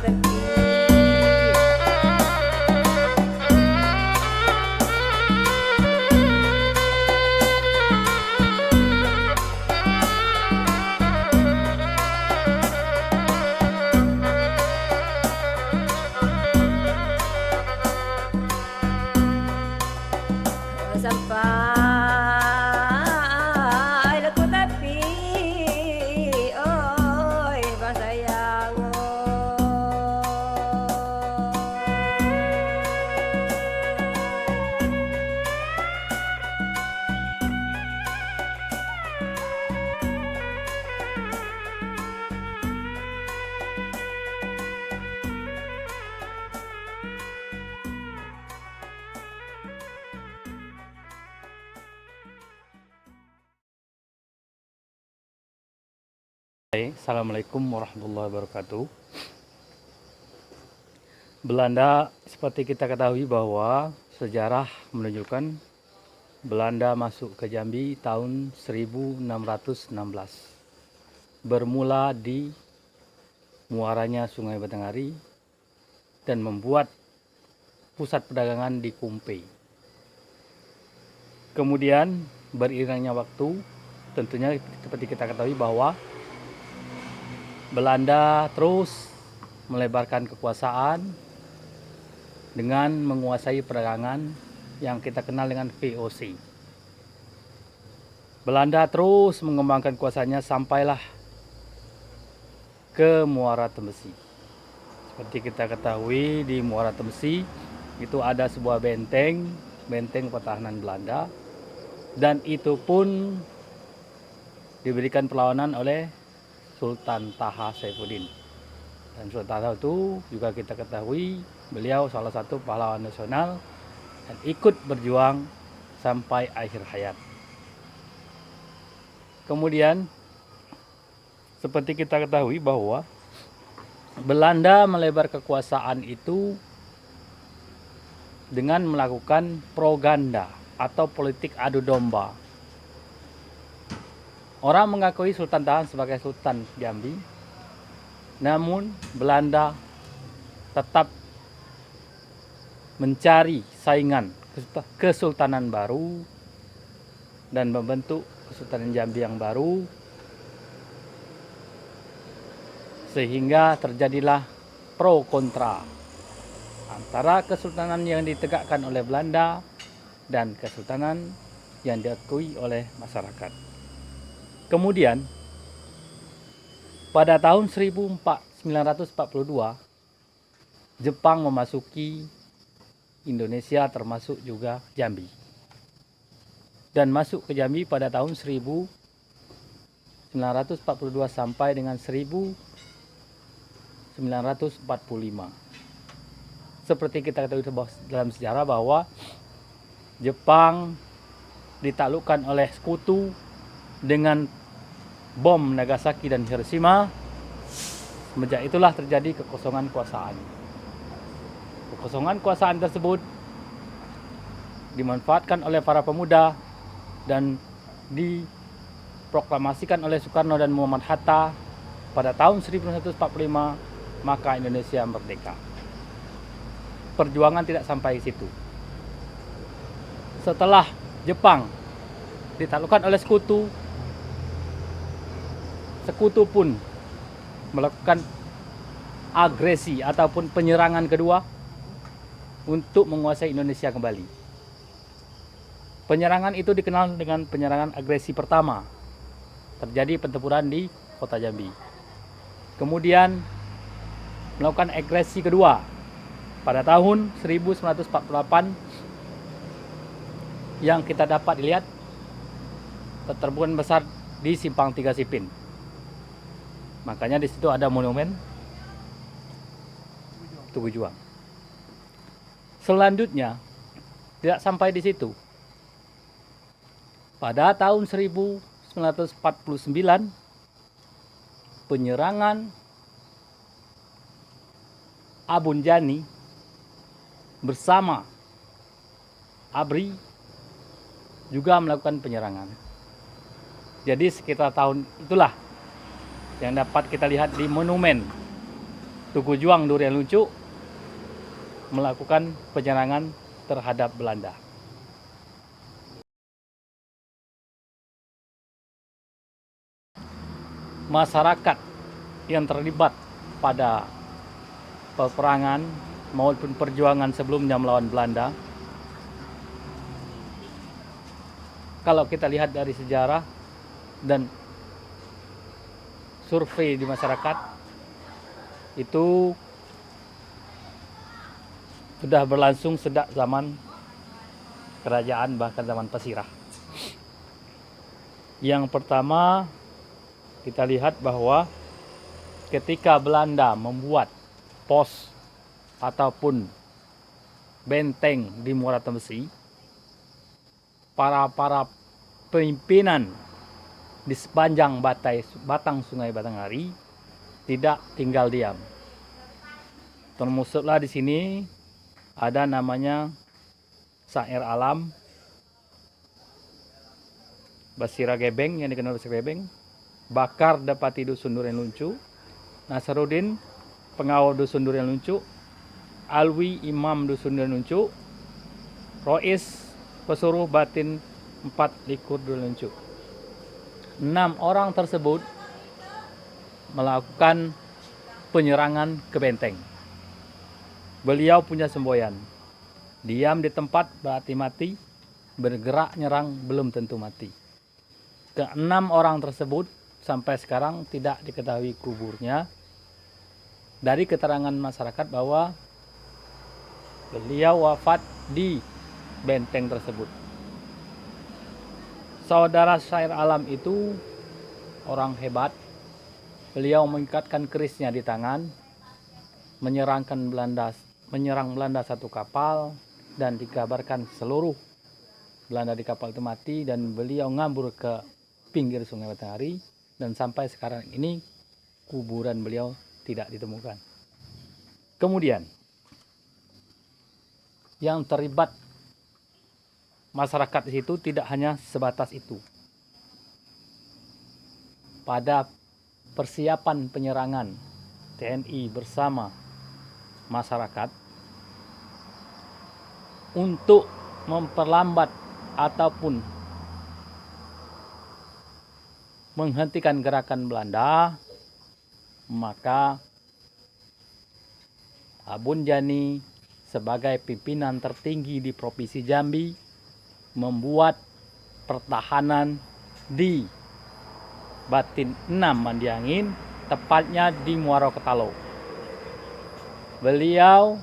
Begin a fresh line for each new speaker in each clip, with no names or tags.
sepi. Sampai laku tapi oi bang sayang
Assalamualaikum warahmatullahi wabarakatuh. Belanda, seperti kita ketahui bahwa sejarah menunjukkan Belanda masuk ke Jambi tahun 1616. Bermula di muaranya Sungai Batanghari dan membuat pusat perdagangan di Kumpe. Kemudian beriringnya waktu, tentunya seperti kita ketahui bahwa Belanda terus melebarkan kekuasaan dengan menguasai perdagangan yang kita kenal dengan VOC. Belanda terus mengembangkan kuasanya sampailah ke Muara Tembesi. Seperti kita ketahui, di Muara Tembesi itu ada sebuah benteng pertahanan Belanda, dan itu pun diberikan perlawanan oleh Sultan Taha Saifuddin. Dan Sultan Taha itu juga kita ketahui beliau salah satu pahlawan nasional dan ikut berjuang sampai akhir hayat. Kemudian seperti kita ketahui bahwa Belanda melebar kekuasaan itu dengan melakukan propaganda atau politik adu domba. Orang mengakui Sultan Taha sebagai Sultan Jambi, namun Belanda tetap mencari saingan kesultanan baru dan membentuk Kesultanan Jambi yang baru, sehingga terjadilah pro kontra antara kesultanan yang ditegakkan oleh Belanda dan kesultanan yang diakui oleh masyarakat. Kemudian pada tahun 1942 Jepang memasuki Indonesia termasuk juga Jambi, dan masuk ke Jambi pada tahun 1942 sampai dengan 1945. Seperti kita ketahui dalam sejarah bahwa Jepang ditaklukkan oleh sekutu dengan bom Nagasaki dan Hiroshima. Semenjak itulah terjadi kekosongan kuasaan. Kekosongan kuasaan tersebut dimanfaatkan oleh para pemuda dan diproklamasikan oleh Soekarno dan Muhammad Hatta pada tahun 1945, maka Indonesia merdeka. Perjuangan tidak sampai situ. Setelah Jepang ditaklukkan oleh sekutu pun melakukan agresi ataupun penyerangan kedua untuk menguasai Indonesia kembali. Penyerangan itu dikenal dengan penyerangan agresi pertama. Terjadi pertempuran di kota Jambi. Kemudian melakukan agresi kedua pada tahun 1948 yang kita dapat lihat pertempuran besar di Simpang Tiga Sipin. Makanya di situ ada monumen Tugu Juang. Selanjutnya tidak sampai di situ. Pada tahun 1949 penyerangan Abun Jani bersama ABRI juga melakukan penyerangan. Jadi sekitar tahun itulah yang dapat kita lihat di monumen Tugu Juang Durian Lucu melakukan penyerangan terhadap Belanda. Masyarakat yang terlibat pada peperangan maupun perjuangan sebelumnya melawan Belanda, kalau kita lihat dari sejarah dan survei di masyarakat, itu sudah berlangsung sejak zaman kerajaan, bahkan zaman Pesirah. Yang pertama, kita lihat bahwa ketika Belanda membuat pos ataupun benteng di Muara Tembesi, para pimpinan di sepanjang batang Sungai Batanghari tidak tinggal diam. Termasuklah di sini ada namanya Syair Alam, Basira Gebeng yang dikenal Basira Gebeng, Bakar Dapati Dusun Durian Luncu, Nasarudin pengawal Dusun Durian Luncu, Alwi Imam Dusun Durian Luncu, Rois Pesuruh Batin 4 Likur Durian Luncu. 6 orang tersebut melakukan penyerangan ke benteng. Beliau punya semboyan, diam di tempat berarti mati, bergerak nyerang belum tentu mati. Ke-6 orang tersebut sampai sekarang tidak diketahui kuburnya. Dari keterangan masyarakat bahwa beliau wafat di benteng tersebut. Saudara Syair Alam itu orang hebat. Beliau mengikatkan kerisnya di tangan, menyerang Belanda satu kapal, dan dikabarkan seluruh Belanda di kapal itu mati, dan beliau ngambur ke pinggir Sungai Batanghari, dan sampai sekarang ini kuburan beliau tidak ditemukan. Kemudian yang terlibat masyarakat di situ tidak hanya sebatas itu. Pada persiapan penyerangan TNI bersama masyarakat untuk memperlambat ataupun menghentikan gerakan Belanda, maka Abun Jani sebagai pimpinan tertinggi di Provinsi Jambi membuat pertahanan di Batin 6 Mandiangin, tepatnya di Muara Ketalo. Beliau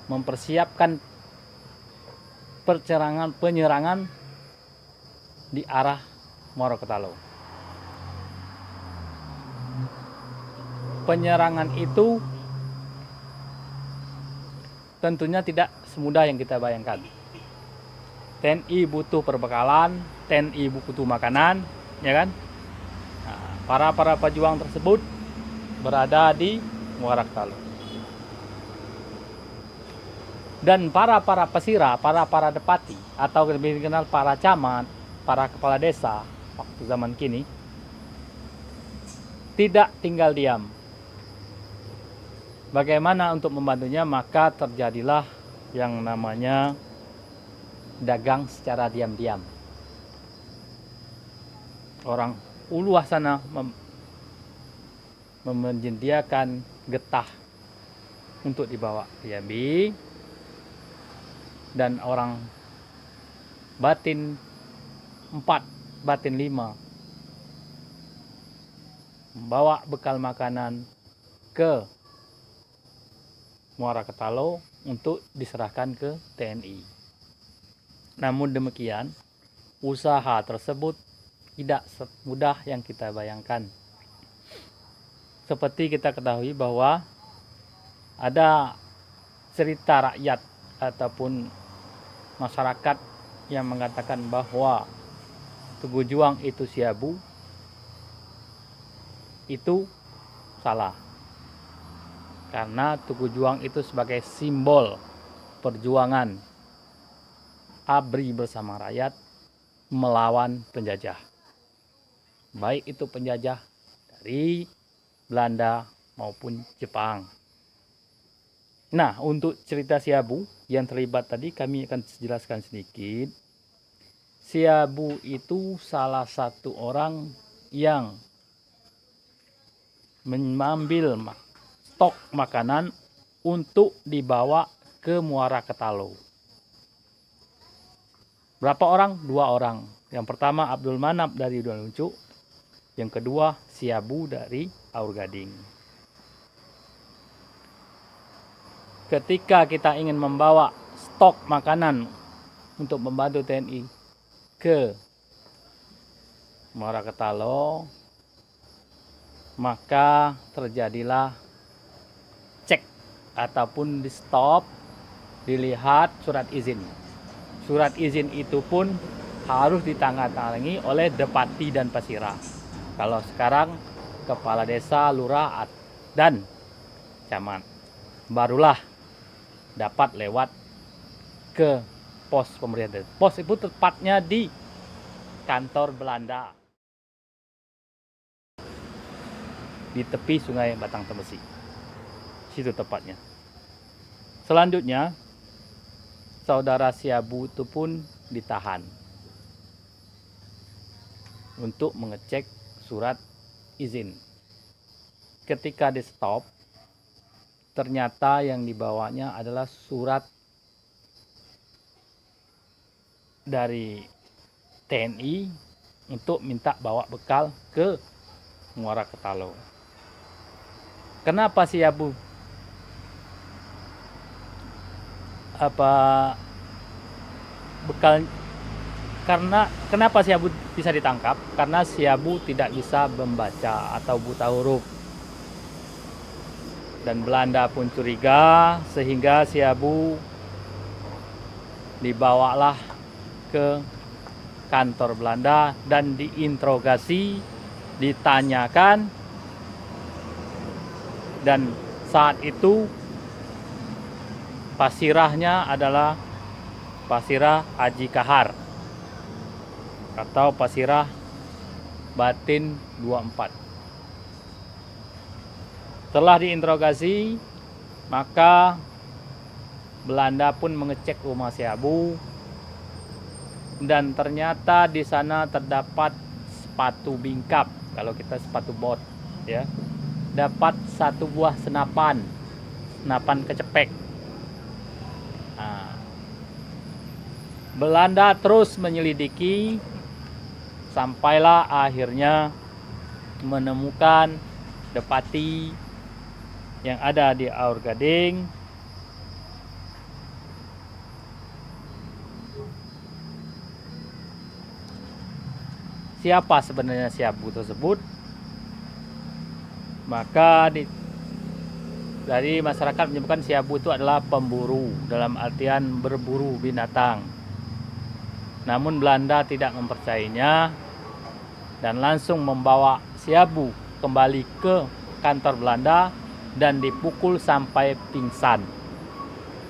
mempersiapkan penyerangan di arah Muara Ketalo. Penyerangan itu tentunya tidak semudah yang kita bayangkan. TNI butuh perbekalan, TNI butuh makanan, ya kan? Nah, para pejuang tersebut berada di Muara Ketalo. Dan para pesira, para depati, atau lebih dikenal para camat, para kepala desa waktu zaman kini, tidak tinggal diam. Bagaimana untuk membantunya? Maka terjadilah yang namanya dagang secara diam-diam. Orang uluah sana menyediakan getah untuk dibawa ke Jambi, dan orang Batin 4, Batin 5 membawa bekal makanan ke Muara Ketalo untuk diserahkan ke TNI. Namun demikian, usaha tersebut tidak semudah yang kita bayangkan. Seperti kita ketahui bahwa ada cerita rakyat ataupun masyarakat yang mengatakan bahwa Tugu Juang itu Siabu, itu salah. Karena Tugu Juang itu sebagai simbol perjuangan ABRI bersama rakyat melawan penjajah. Baik itu penjajah dari Belanda maupun Jepang. Nah, untuk cerita Siabu yang terlibat tadi kami akan jelaskan sedikit. Siabu itu salah satu orang yang mengambil stok makanan untuk dibawa ke Muara Ketalo. Berapa orang? 2 orang. Yang pertama Abdul Manap dari Duan Luncu, yang kedua Siabu dari Aur Gading. Ketika kita ingin membawa stok makanan untuk membantu TNI ke Muara Ketalo, maka terjadilah cek ataupun di stop, dilihat surat izin. Surat izin itu pun harus ditandatangani oleh Depati dan Pasira. Kalau sekarang kepala desa, lurah dan camat. Barulah dapat lewat ke pos pemerintahan. Pos itu tepatnya di kantor Belanda di tepi Sungai Batang Temesi. Situ tepatnya. Selanjutnya saudara Siabu itu pun ditahan untuk mengecek surat izin. Ketika di stop, ternyata yang dibawanya adalah surat dari TNI untuk minta bawa bekal ke Muara Ketalo. Kenapa Siabu bekal? Karena kenapa Siabu bisa ditangkap? Karena Siabu tidak bisa membaca atau buta huruf. Dan Belanda pun curiga, sehingga Siabu dibawalah ke kantor Belanda dan diinterogasi, ditanyakan, dan saat itu pasirahnya adalah Pasirah Haji Kahar atau Pasirah Batin 24. Setelah diinterogasi, maka Belanda pun mengecek rumah Siabu dan ternyata di sana terdapat sepatu bingkap, kalau kita sepatu bot, ya. Dapat 1 buah senapan kecepek. Nah, Belanda terus menyelidiki sampailah akhirnya menemukan Depati yang ada di Aur Gading. Siapa sebenarnya Siabu tersebut? Maka dari masyarakat menyebutkan Siabu itu adalah pemburu, dalam artian berburu binatang. Namun Belanda tidak mempercayainya dan langsung membawa Siabu kembali ke kantor Belanda dan dipukul sampai pingsan.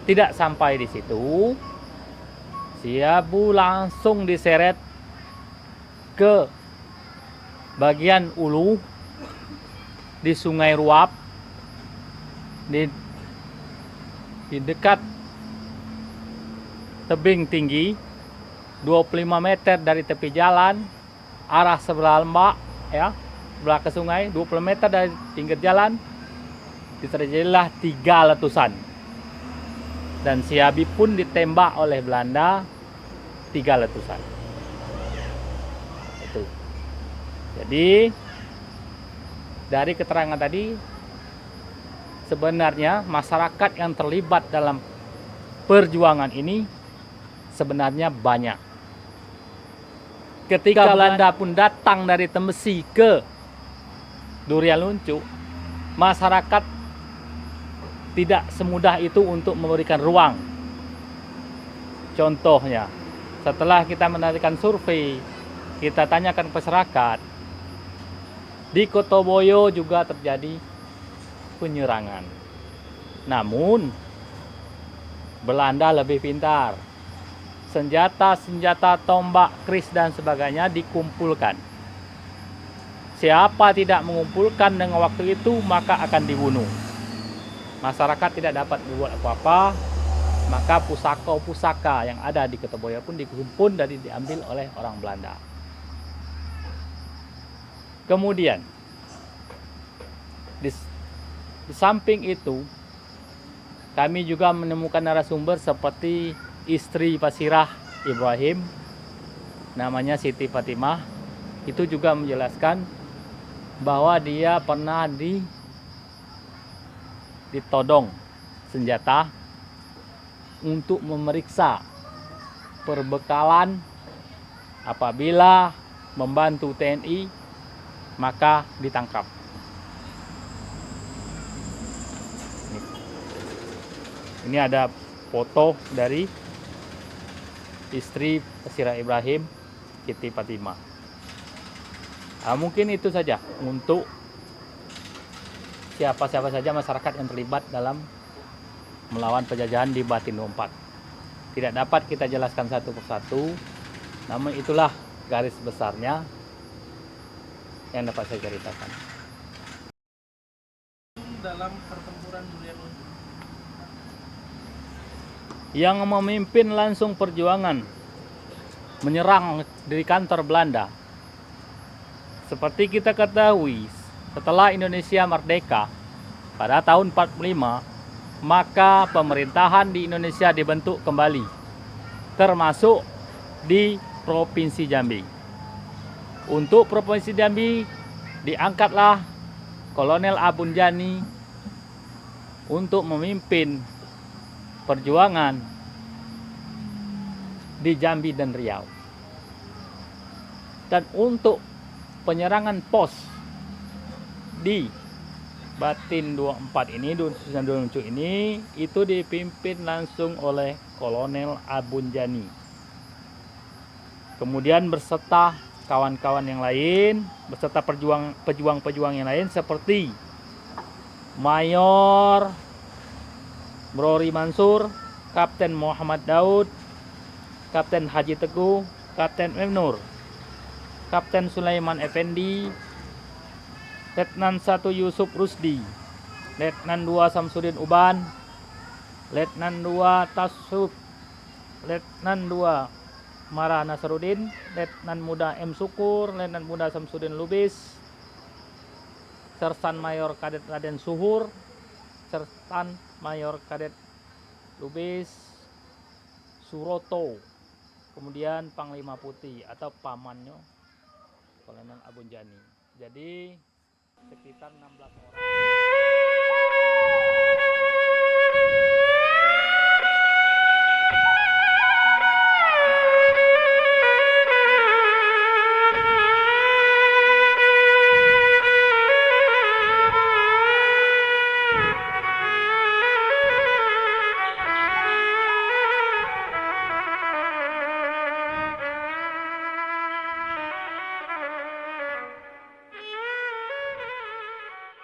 Tidak sampai di situ, Siabu langsung diseret ke bagian ulu di Sungai Ruap, di dekat tebing tinggi 25 meter dari tepi jalan arah sebelah lembak, ya, sebelah ke sungai, 20 meter dari pinggir jalan. Terjadilah 3 letusan dan Siabu pun ditembak oleh Belanda 3 letusan. Itu. Jadi dari keterangan tadi, sebenarnya masyarakat yang terlibat dalam perjuangan ini sebenarnya banyak. Ketika Belanda pun datang dari Temesi ke Durian Luncu, masyarakat tidak semudah itu untuk memberikan ruang. Contohnya, setelah kita menarikan survei, kita tanyakan ke masyarakat, di Kotoboyo juga terjadi penyerangan. Namun Belanda lebih pintar. Senjata-senjata, tombak, keris dan sebagainya dikumpulkan. Siapa tidak mengumpulkan dengan waktu itu maka akan dibunuh. masyarakat tidak dapat berbuat apa-apa, maka pusaka-pusaka yang ada di Ketoboya pun dikumpul dan diambil oleh orang Belanda. Kemudian di samping itu kami juga menemukan narasumber seperti istri Pasirah Ibrahim, namanya Siti Fatimah. Itu juga menjelaskan bahwa dia pernah ditodong senjata untuk memeriksa perbekalan apabila membantu TNI maka ditangkap. Ini ada foto dari istri Pasirah Ibrahim, Siti Fatimah. Mungkin itu saja untuk siapa-siapa saja masyarakat yang terlibat dalam melawan penjajahan di Batin 24. Tidak dapat kita jelaskan satu persatu, namun itulah garis besarnya yang dapat saya ceritakan.
Dalam pertempuran Durian Ungu,
yang memimpin langsung perjuangan menyerang dari kantor Belanda, seperti kita ketahui, setelah Indonesia merdeka pada tahun 45, maka pemerintahan di Indonesia dibentuk kembali, termasuk di Provinsi Jambi. Untuk Provinsi Jambi diangkatlah Kolonel Abunjani untuk memimpin perjuangan di Jambi dan Riau. Dan untuk penyerangan pos di Batin 24 ini, Dusun Duncu ini, itu dipimpin langsung oleh Kolonel Abunjani. Kemudian beserta kawan-kawan yang lain, beserta pejuang-pejuang yang lain seperti Mayor Brori Mansur, Kapten Muhammad Daud, Kapten Haji Teguh, Kapten Memnur, Kapten Sulaiman Effendi, Letnan 1 Yusuf Rusdi, Letnan 2 Samsudin Uban, Letnan 2 Tasuk, Letnan 2 Mara Nasarudin, Letnan Muda M. Sukur, Letnan Muda Samsudin Lubis, Sersan Mayor Kadet Raden Suhur, Sersan Mayor Kadet Lubis Suroto, kemudian Panglima Putih atau pamannya Kolonel Abunjani. Jadi sekitar 16 orang.